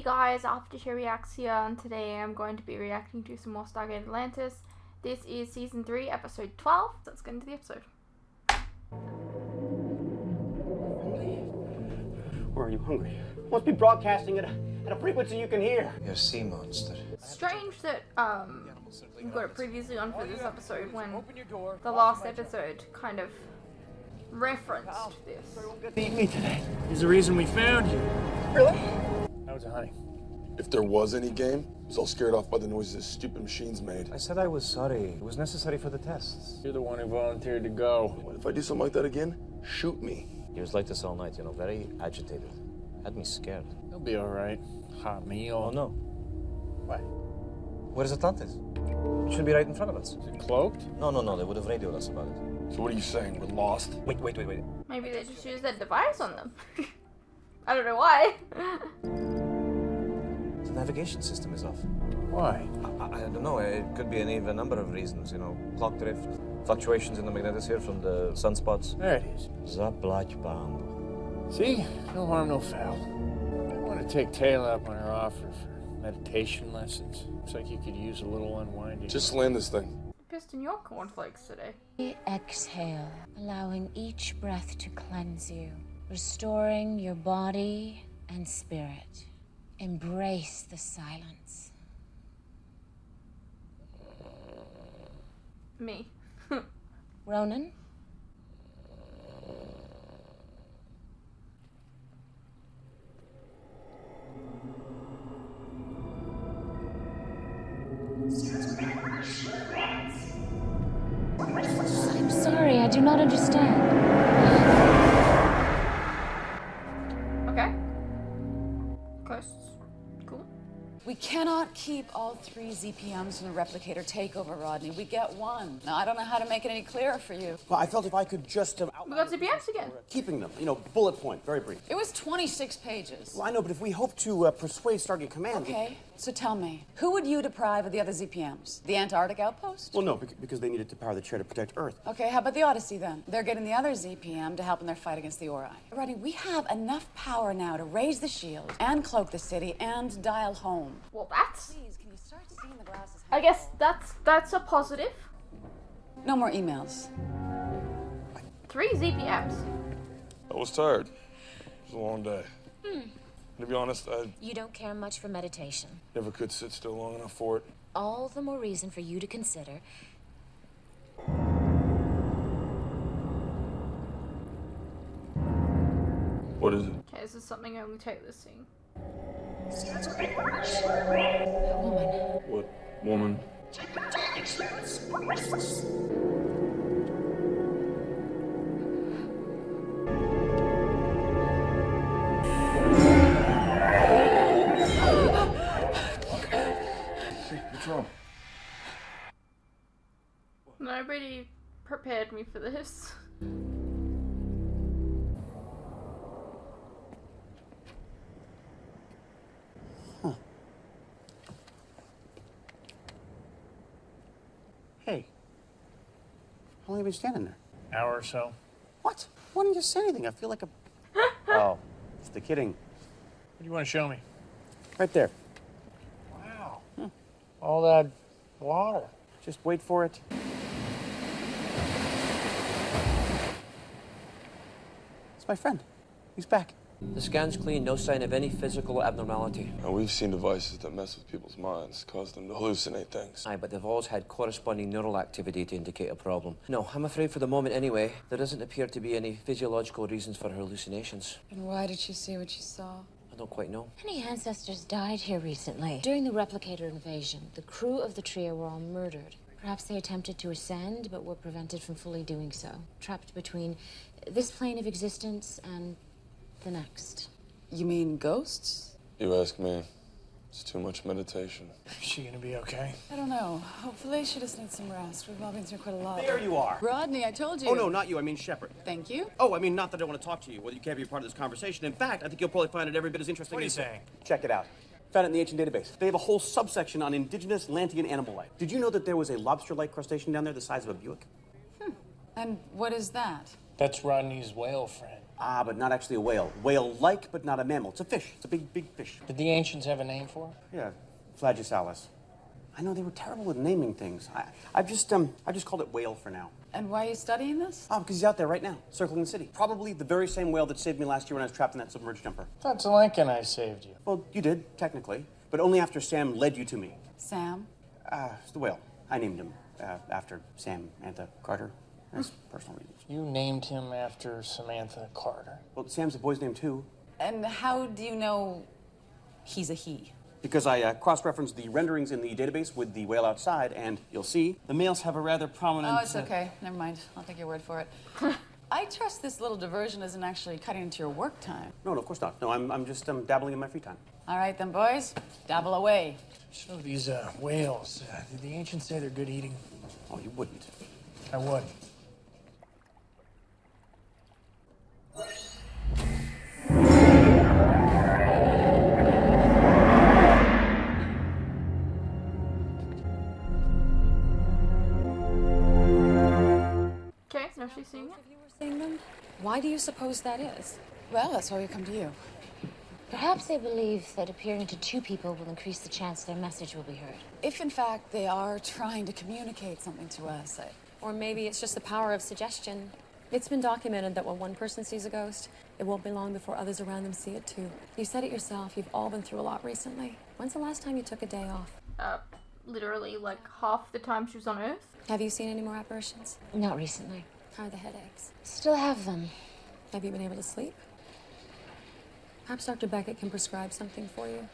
guys, After She Reacts here, and today I'm going to be reacting to some more Stargate Atlantis. This is Season 3, Episode 12. Let's get into the episode. Or are you hungry? Must be broadcasting at a frequency you can hear. You're a sea monster. Strange that we got it previously on for this episode when the last episode kind of referenced this. Eat me today. He's the reason we found you. Really? How was it, honey? If there was any game, I was all scared off by the noises stupid machines made. I said I was sorry. It was necessary for the tests. You're the one who volunteered to go. What if I do something like that again? Shoot me. He was like this all night, very agitated. Had me scared. He'll be all right. Hot meal. Oh, no. What? Where is Atlantis? It should be right in front of us. Is it cloaked? No. They would have radioed us about it. So what are you saying? We're lost? Wait. Maybe they just used that device on them. I don't know why. The navigation system is off. Why? I don't know. It could be any of a number of reasons, Clock drift, fluctuations in the magnetosphere from the sunspots. There it is. Zablachband. See? No harm, no foul. I want to take Taylor up on her offer for meditation lessons. Looks like you could use a little unwinding. Just land this thing. Pissed in your cornflakes today. Exhale, allowing each breath to cleanse you, restoring your body and spirit. Embrace the silence. Me. Ronan? I'm sorry, I do not understand. Okay. Coast. Cool. We cannot keep all 3 ZPMs from the replicator takeover, Rodney. We get one. Now, I don't know how to make it any clearer for you. Well, I felt if I could just We got ZPMs again. keeping them, bullet point, very brief. It was 26 pages. Well, I know, but if we hope to persuade Stargate Command... Okay, so tell me, who would you deprive of the other ZPMs? The Antarctic outpost? Well, no, because they needed to power the chair to protect Earth. Okay, how about the Odyssey then? They're getting the other ZPM to help in their fight against the Ori. Rodney, we have enough power now to raise the shield and cloak the city and dial home. Well, that's... Please, can you start seeing the glasses? I guess that's a positive. No more emails. 3 ZPMs. I was tired. It was a long day. To be honest, I You don't care much for meditation. never could sit still long enough for it. All the more reason for you to consider. What is it? Okay, this is something only Taylor's seeing. A woman. What woman? What's wrong? Nobody prepared me for this. Hey, how long have you been standing there? Hour or so. What? Why didn't you say anything? I feel like a... Oh, it's the kidding. What do you want to show me? Right there. Wow. All that water. Just wait for it. It's my friend. He's back. The scan's clean, no sign of any physical abnormality. Now, we've seen devices that mess with people's minds, cause them to hallucinate things. Aye, but they've always had corresponding neural activity to indicate a problem. No, I'm afraid for the moment anyway, there doesn't appear to be any physiological reasons for her hallucinations. And why did she see what she saw? I don't quite know. Many ancestors died here recently. During the replicator invasion, the crew of the trio were all murdered. Perhaps they attempted to ascend, but were prevented from fully doing so. Trapped between this plane of existence and the next. You mean ghosts? You ask me. It's too much meditation. Is she gonna be okay? I don't know. Hopefully she just needs some rest. We've all been through quite a lot. There you are. Rodney, I told you. Oh, no, not you. I mean Sheppard. Thank you. Oh, I mean, not that I want to talk to you. Well, you can't be a part of this conversation. In fact, I think you'll probably find it every bit as interesting What are you as... saying? Check it out. Found it in the ancient database. They have a whole subsection on indigenous Atlantean animal life. Did you know that there was a lobster-like crustacean down there the size of a Buick? And what is that? That's Rodney's whale friend. Ah, but not actually a whale. Whale-like, but not a mammal. It's a fish. It's a big, big fish. Did the ancients have a name for it? Yeah, Flagelsalis. I know they were terrible with naming things. I've just called it whale for now. And why are you studying this? Oh, because he's out there right now, circling the city. Probably the very same whale that saved me last year when I was trapped in that submerged jumper. That's Lincoln I saved you. Well, you did, technically, but only after Sam led you to me. Sam? It's the whale. I named him after Samantha Carter. That's personal reasons. You named him after Samantha Carter. Well, Sam's a boy's name, too. And how do you know he's a he? Because I cross-referenced the renderings in the database with the whale outside, and you'll see the males have a rather prominent... Oh, it's okay. Never mind. I'll take your word for it. I trust this little diversion isn't actually cutting into your work time. No, of course not. No, I'm just dabbling in my free time. All right, then, boys. Dabble away. So these whales, did the ancients say they're good eating? Oh, you wouldn't. I would. Okay, now she's seeing it. Seeing them? Why do you suppose that is? Well, that's why we come to you. Perhaps they believe that appearing to two people will increase the chance their message will be heard. If, in fact, they are trying to communicate something to us, Or maybe it's just the power of suggestion. It's been documented that when one person sees a ghost, it won't be long before others around them see it too. You said it yourself, you've all been through a lot recently. When's the last time you took a day off? Literally, like, half the time she was on Earth. Have you seen any more apparitions? Not recently. How are the headaches? Still have them. Have you been able to sleep? Perhaps Dr. Beckett can prescribe something for you.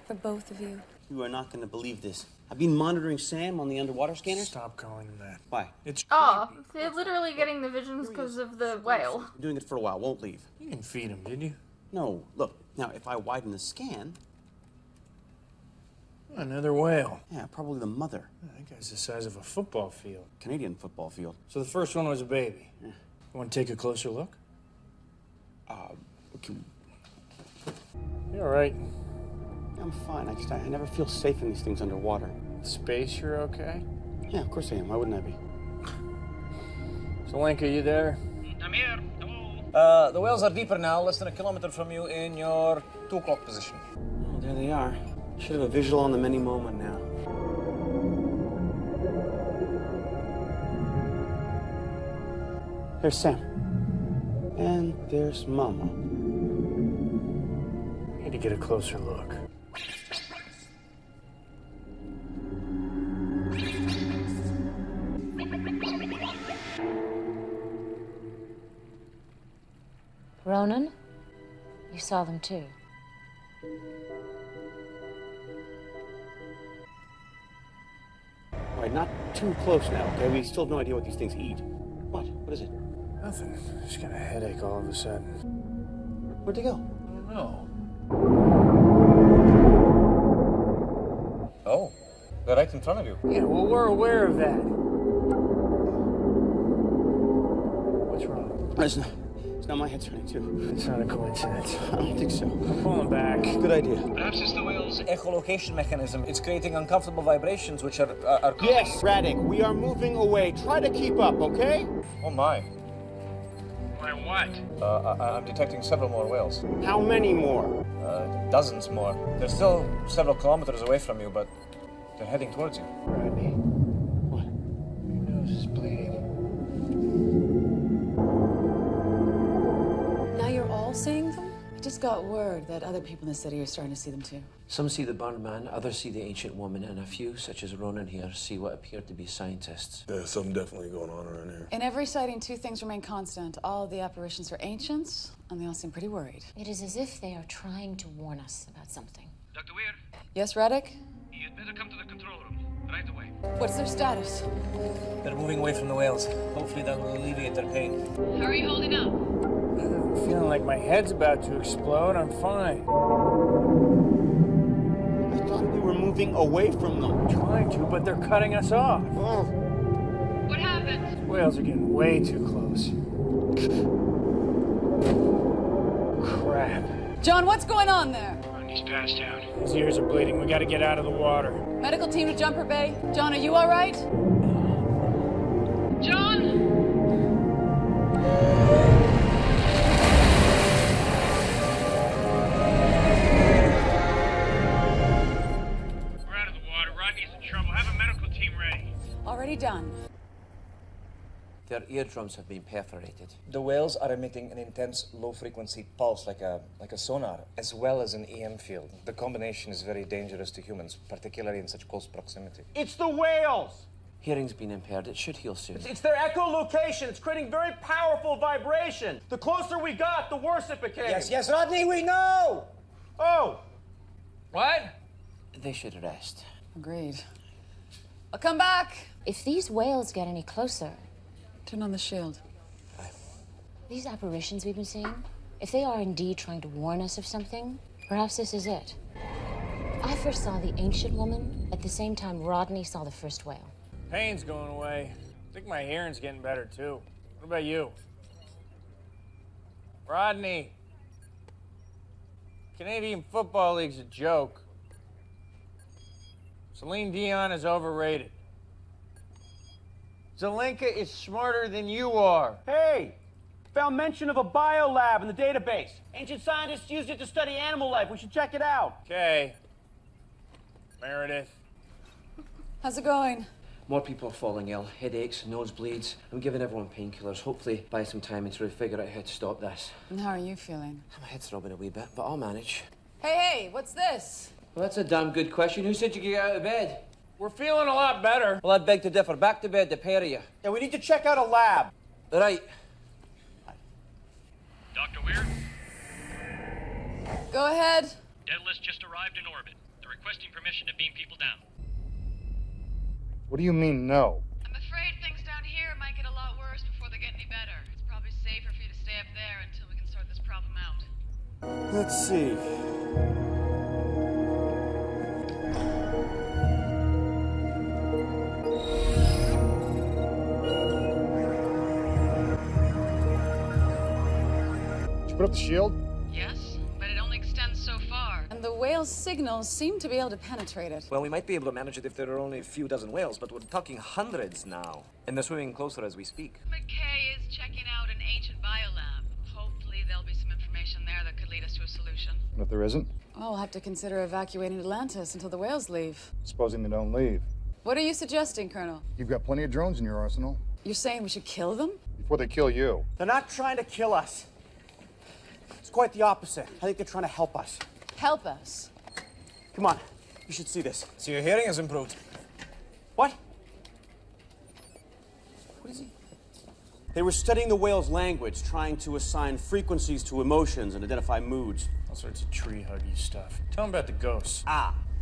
For both of you. You are not going to believe this. I've been monitoring Sam on the underwater scanner. Stop calling him that. Why? It's Oh, creepy. they're literally getting the visions because of the whale. I'm doing it for a while. Won't leave. You didn't feed him, did you? No. Look, now, if I widen the scan... Another whale. Yeah, probably the mother. That guy's the size of a football field. Canadian football field. So the first one was a baby. Yeah. You want to take a closer look? Okay. You all right? I'm fine. I never feel safe in these things underwater. Space, you're okay? Yeah, of course I am. Why wouldn't I be? Solenka, you there? I'm here. Hello. The whales are deeper now, less than a kilometer from you in your 2 o'clock position. Oh, there they are. Should have a visual on them any moment now. There's Sam. And there's Mama. Need to get a closer look. Ronan? You saw them too. All right, not too close now, okay? We still have no idea what these things eat. What? What is it? Nothing. Just got a headache all of a sudden. Where'd they go? I don't know. Oh, they're right in front of you. Yeah, well, we're aware of that. What's wrong? It's not my head's hurting, too. It's not a coincidence. I don't think so. I'm pulling back. Good idea. Perhaps it's the whale's echolocation mechanism. It's creating uncomfortable vibrations which are Yes, Radek, we are moving away. Try to keep up, okay? Oh my. My what? I'm detecting several more whales. How many more? Dozens more. They're still several kilometers away from you, but they're heading towards you. Rodney. What? Your nose is bleeding. Now you're all seeing them? I just got word that other people in the city are starting to see them too. Some see the burned man, others see the ancient woman, and a few, such as Ronan here, see what appear to be scientists. Yeah, something definitely going on around here. In every sighting, 2 things remain constant. All of the apparitions are ancients, and they all seem pretty worried. It is as if they are trying to warn us about something. Dr. Weir, Yes, Radek? you'd better come to the control room right away. What's their status? They're moving away from the whales. Hopefully that will alleviate their pain. How are you holding up? I'm feeling like my head's about to explode. I'm fine. I thought we were moving away from them. Trying to, but they're cutting us off. Oh. What happened? Whales are getting way too close. Crap. John, what's going on there? Rodney's passed out. His ears are bleeding. We gotta get out of the water. Medical team to Jumper Bay. John, are you all right? John! Their eardrums have been perforated. The whales are emitting an intense low-frequency pulse, like a sonar, as well as an EM field. The combination is very dangerous to humans, particularly in such close proximity. It's the whales! Hearing's been impaired. It should heal soon. It's their echolocation. It's creating very powerful vibration. The closer we got, the worse it became. Yes, Rodney, we know! Oh! What? They should rest. Agreed. I'll come back. If these whales get any closer, Turn on the shield. these apparitions we've been seeing, if they are indeed trying to warn us of something, perhaps this is it. I first saw the ancient woman at the same time Rodney saw the first whale. Pain's going away. I think my hearing's getting better, too. What about you? Rodney. Canadian Football League's a joke. Celine Dion is overrated. Zelenka is smarter than you are. Hey! Found mention of a biolab in the database. Ancient scientists used it to study animal life. We should check it out. Okay. Meredith. How's it going? More people are falling ill. Headaches, nosebleeds. I'm giving everyone painkillers. Hopefully, buy some time until we figure out how to stop this. And how are you feeling? My head's throbbing a wee bit, but I'll manage. Hey, what's this? Well, that's a damn good question. Who said you could get out of bed? We're feeling a lot better. Well, I'd beg to differ. Back to bed, the pair of you. Yeah, we need to check out a lab. Right. Dr. Weir, Go ahead. Daedalus just arrived in orbit. They're requesting permission to beam people down. What do you mean, no? I'm afraid things down here might get a lot worse before they get any better. It's probably safer for you to stay up there until we can sort this problem out. Let's see. Did you put up the shield? Yes, but it only extends so far. And the whale's signals seem to be able to penetrate it. Well, we might be able to manage it if there are only a few dozen whales, but we're talking hundreds now. And they're swimming closer as we speak. McKay is checking out an ancient biolab. Hopefully there'll be some information there that could lead us to a solution. And if there isn't, Oh, we'll have to consider evacuating Atlantis until the whales leave. supposing they don't leave. What are you suggesting, Colonel? You've got plenty of drones in your arsenal. You're saying we should kill them? Before they kill you. They're not trying to kill us. It's quite the opposite. I think they're trying to help us. Help us. Come on, you should see this. So your hearing has improved. What? What is he? They were studying the whale's language, trying to assign frequencies to emotions and identify moods. All sorts of tree-huggy stuff. Tell them about the ghosts.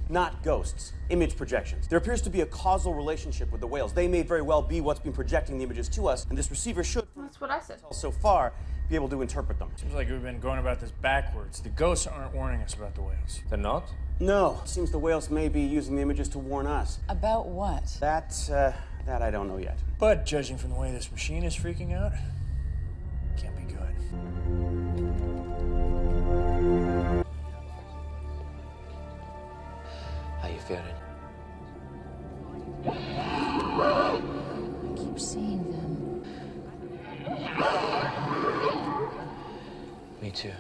Not ghosts, image projections. There appears to be a causal relationship with the whales. They may very well be what's been projecting the images to us, and this receiver should, That's what I said. so far, be able to interpret them. Seems like we've been going about this backwards. The ghosts aren't warning us about the whales. They're not? No, it seems the whales may be using the images to warn us. About what? That I don't know yet. But judging from the way this machine is freaking out, can't be good. How you feeling? I keep seeing them. Me too.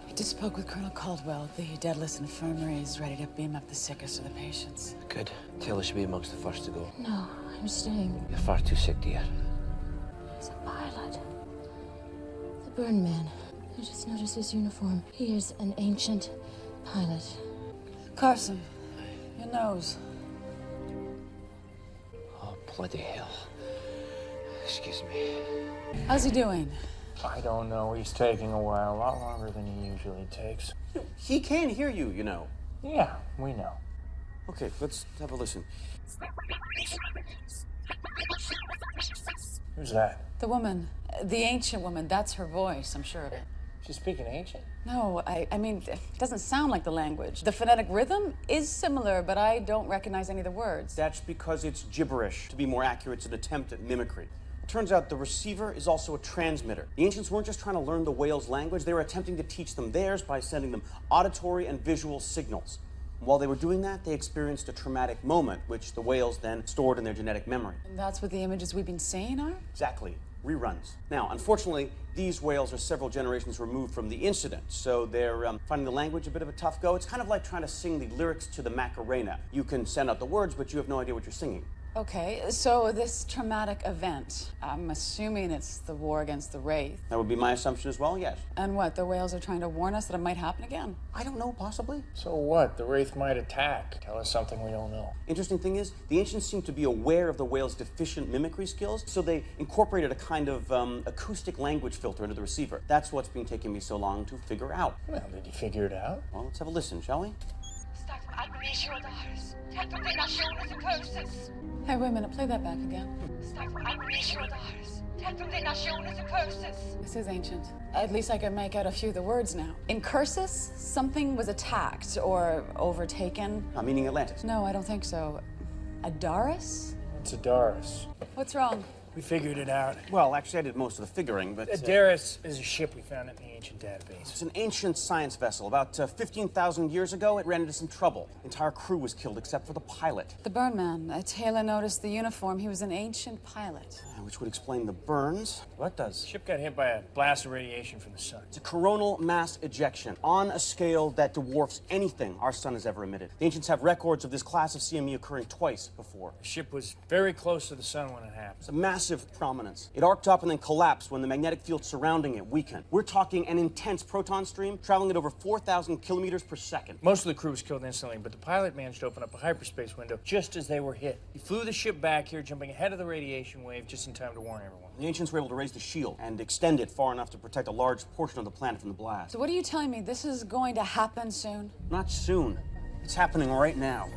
I just spoke with Colonel Caldwell. The Daedalus Infirmary is ready to beam up the sickest of the patients. Good. Taylor should be amongst the first to go. No, I'm staying. You're far too sick, dear. He's a pilot. The burn man. I just noticed his uniform. He is an ancient pilot. Carson, your nose. Oh, bloody hell. Excuse me. How's he doing? I don't know. He's taking a while. A lot longer than he usually takes. He can hear you, you know. Yeah, we know. Okay, let's have a listen. Who's that? The woman. The ancient woman. That's her voice, I'm sure of it. She's speaking ancient? No, I mean, it doesn't sound like the language. The phonetic rhythm is similar, but I don't recognize any of the words. That's because it's gibberish. To be more accurate, it's an attempt at mimicry. Turns out the receiver is also a transmitter. The ancients weren't just trying to learn the whales' language, they were attempting to teach them theirs by sending them auditory and visual signals. While they were doing that, they experienced a traumatic moment, which the whales then stored in their genetic memory. And that's what the images we've been seeing are? Exactly. Reruns. Now, unfortunately, these whales are several generations removed from the incident, so they're finding the language a bit of a tough go. It's kind of like trying to sing the lyrics to the Macarena. You can send out the words, but you have no idea what you're singing. Okay, so this traumatic event, I'm assuming it's the war against the Wraith. That would be my assumption as well, yes. And what, the whales are trying to warn us that it might happen again? I don't know, possibly. So what? The Wraith might attack. Tell us something we don't know. Interesting thing is, the ancients seem to be aware of the whale's deficient mimicry skills, so they incorporated a kind of acoustic language filter into the receiver. That's what's been taking me so long to figure out. Well, did you figure it out? Well, let's have a listen, shall we? Hey, wait a minute, play that back again. This is ancient. At least I can make out a few of the words now. In cursus, something was attacked or overtaken. Meaning Atlantis. No, I don't think so. Adaris? It's Adaris. What's wrong? We figured it out. Well, actually, I did most of the figuring, but... Adaris is a ship we found in the ancient database. It's an ancient science vessel. About 15,000 years ago, it ran into some trouble. The entire crew was killed except for the pilot. The burn man. Taylor noticed the uniform. He was an ancient pilot. Which would explain the burns. What does? The ship got hit by a blast of radiation from the sun. It's a coronal mass ejection on a scale that dwarfs anything our sun has ever emitted. The ancients have records of this class of CME occurring twice before. The ship was very close to the sun when it happened. It's a massive prominence. It arced up and then collapsed when the magnetic field surrounding it weakened. We're talking an intense proton stream traveling at over 4,000 kilometers per second. Most of the crew was killed instantly, but the pilot managed to open up a hyperspace window just as they were hit. He flew the ship back here, jumping ahead of the radiation wave just in time to warn everyone. The ancients were able to raise the shield and extend it far enough to protect a large portion of the planet from the blast. So what are you telling me? This is going to happen soon? Not soon. It's happening right now.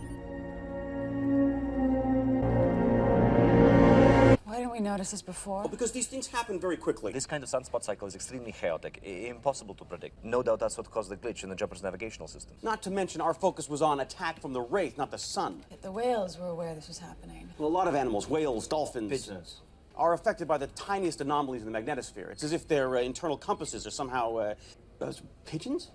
Why didn't we notice this before? Well, because these things happen very quickly. This kind of sunspot cycle is extremely chaotic, impossible to predict. No doubt that's what caused the glitch in the jumper's navigational system. Not to mention our focus was on attack from the Wraith, not the sun. Yet the whales were aware this was happening. Well, a lot of animals, whales, dolphins... Pigeons. Are affected by the tiniest anomalies in the magnetosphere. It's as if their internal compasses are somehow, pigeons?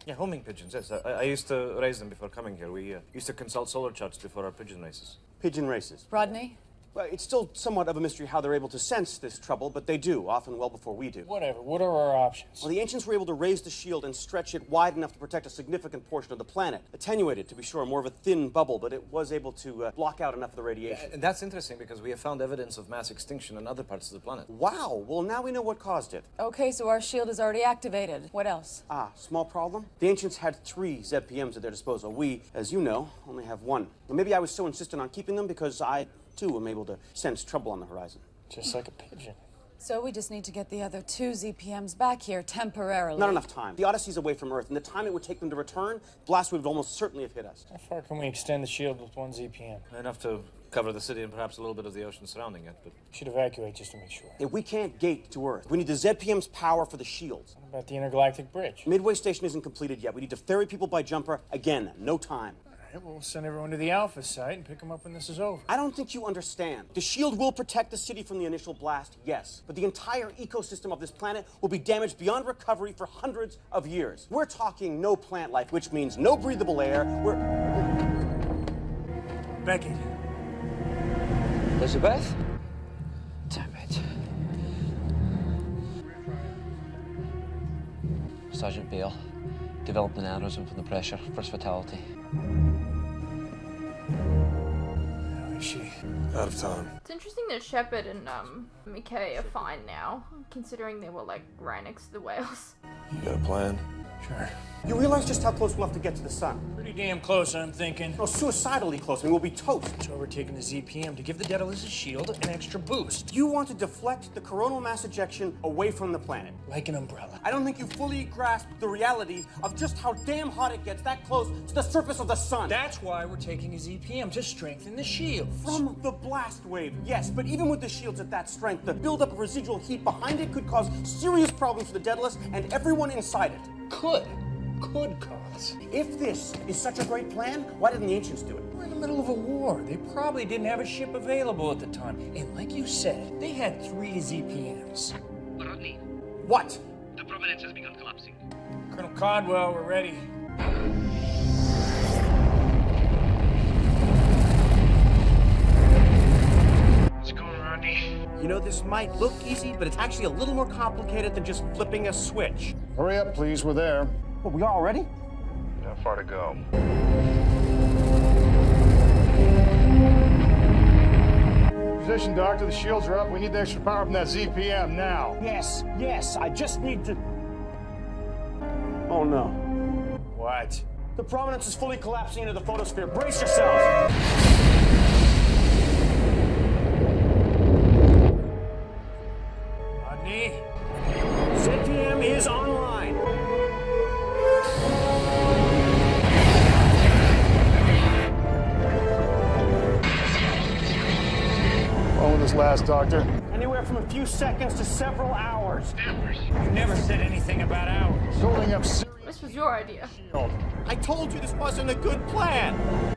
Yeah, homing pigeons, yes. I used to raise them before coming here. We used to consult solar charts before our pigeon races. Pigeon races. Rodney? Well, it's still somewhat of a mystery how they're able to sense this trouble, but they do, often well before we do. Whatever. What are our options? Well, the ancients were able to raise the shield and stretch it wide enough to protect a significant portion of the planet. Attenuated, to be sure, more of a thin bubble, but it was able to block out enough of the radiation. And that's interesting because we have found evidence of mass extinction in other parts of the planet. Wow. Well, now we know what caused it. Okay, so our shield is already activated. What else? Small problem. The ancients had 3 ZPMs at their disposal. We, as you know, only have 1. Well, maybe I was so insistent on keeping them because I, too, am able to sense trouble on the horizon. Just like a pigeon. So we just need to get the other 2 ZPMs back here temporarily. Not enough time. The Odyssey's away from Earth, and the time it would take them to return, blast would almost certainly have hit us. How far can we extend the shield with 1 ZPM? Enough to cover the city and perhaps a little bit of the ocean surrounding it, but... Should evacuate just to make sure. If we can't gate to Earth, we need the ZPM's power for the shields. What about the intergalactic bridge? Midway station isn't completed yet. We need to ferry people by jumper. Again, no time. All right, we'll send everyone to the Alpha site and pick them up when this is over. I don't think you understand. The shield will protect the city from the initial blast, yes. But the entire ecosystem of this planet will be damaged beyond recovery for hundreds of years. We're talking no plant life, which means no breathable air. Beckett. Elizabeth? Damn it. Sergeant Bale. Developed an aneurysm from the pressure. First fatality. How is she? Out of time. It's interesting that Sheppard and McKay are fine now, considering they were like right next to the whales. You got a plan? Sure. You realize just how close we'll have to get to the sun? Pretty damn close, I'm thinking. No, suicidally close. I mean, we'll be toast. So we're taking the ZPM to give the Daedalus' shield an extra boost. You want to deflect the coronal mass ejection away from the planet. Like an umbrella. I don't think you fully grasp the reality of just how damn hot it gets that close to the surface of the sun. That's why we're taking a ZPM, to strengthen the shields. From the blast wave, yes, but even with the shields at that strength, the buildup of residual heat behind it could cause serious problems for the Daedalus and everyone inside it. Could cause. If this is such a great plan, why didn't the ancients do it? We're in the middle of a war. They probably didn't have a ship available at the time. And like you said, they had 3 ZPMs. Rodney, What? the Providence has begun collapsing. Colonel Caldwell, we're ready. What's going on, Rodney? You know, this might look easy, but it's actually a little more complicated than just flipping a switch. Hurry up, please. We're there. Well, we are already? How far to go? Position, Doctor. The shields are up. We need the extra power from that ZPM now. Yes, I just need to... Oh no. What? The prominence is fully collapsing into the photosphere. Brace yourselves! Rodney? ZPM is online. When will this last, Doctor? Anywhere from a few seconds to several hours. You never said anything about hours. Holding up serious... This was your idea. shield. I told you this wasn't a good plan.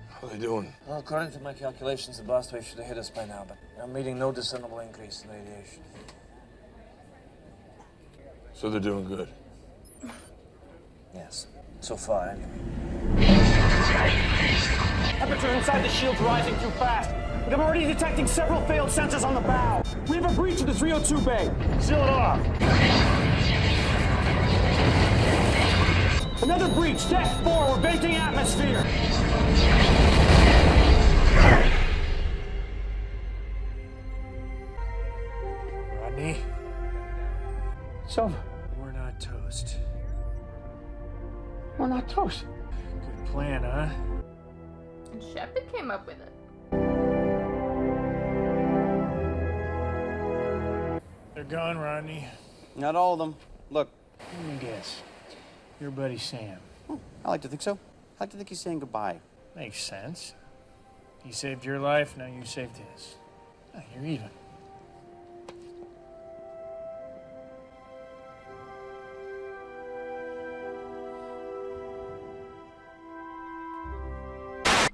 How are they doing? Well, according to my calculations, the blast wave should have hit us by now, but I'm reading no discernible increase in radiation. So they're doing good. Yes, so far anyway. Temperature inside the shield's rising too fast. I'm already detecting several failed sensors on the bow. We have a breach of the 302 bay. Seal it off. Another breach, deck 4, we're venting atmosphere. Rodney? It's over. We're not toast. We're not toast. Good plan, huh? And Sheppard came up with it. They're gone, Rodney. Not all of them. Look, Let me guess. Your buddy Sam. I like to think so. I like to think he's saying goodbye. Makes sense. He saved your life, now you saved his. Ah, you're even.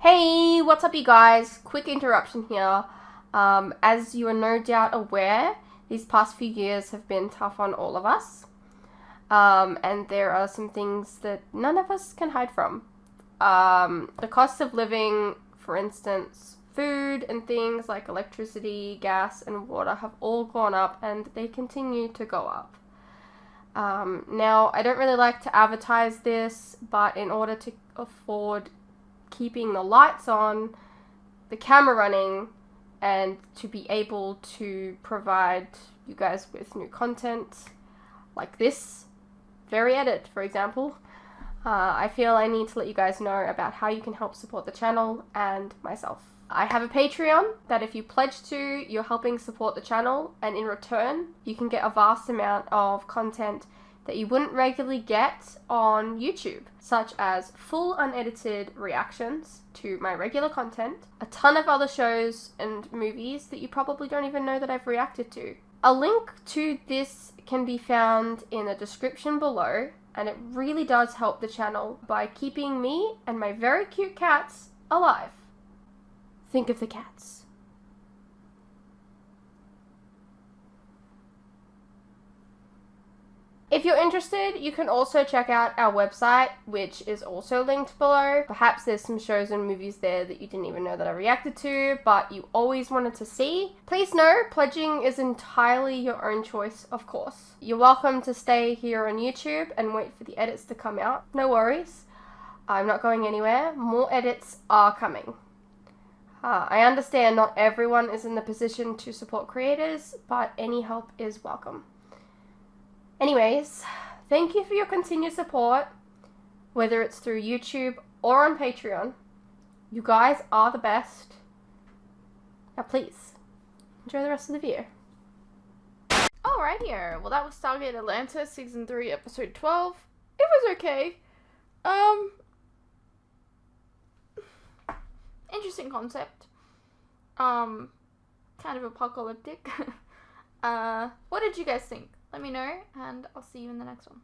Hey, what's up you guys? Quick interruption here. As you are no doubt aware, these past few years have been tough on all of us. And there are some things that none of us can hide from. The cost of living, for instance, food and things like electricity, gas, and water have all gone up, and they continue to go up. Now, I don't really like to advertise this, but in order to afford keeping the lights on, the camera running, and to be able to provide you guys with new content like this very edit, for example, I feel I need to let you guys know about how you can help support the channel and myself. I have a Patreon that if you pledge to, you're helping support the channel, and in return, you can get a vast amount of content that you wouldn't regularly get on YouTube, such as full unedited reactions to my regular content, a ton of other shows and movies that you probably don't even know that I've reacted to. A link to this can be found in the description below, and it really does help the channel by keeping me and my very cute cats alive. Think of the cats. If you're interested, you can also check out our website, which is also linked below. Perhaps there's some shows and movies there that you didn't even know that I reacted to, but you always wanted to see. Please know, pledging is entirely your own choice, of course. You're welcome to stay here on YouTube and wait for the edits to come out. No worries. I'm not going anywhere. More edits are coming. I understand not everyone is in the position to support creators, but any help is welcome. Anyways, thank you for your continued support, whether it's through YouTube or on Patreon. You guys are the best. Now please, enjoy the rest of the video. Alright here, well that was Stargate Atlantis, Season 3, Episode 12. It was okay. Interesting concept. Kind of apocalyptic. What did you guys think? Let me know, and I'll see you in the next one.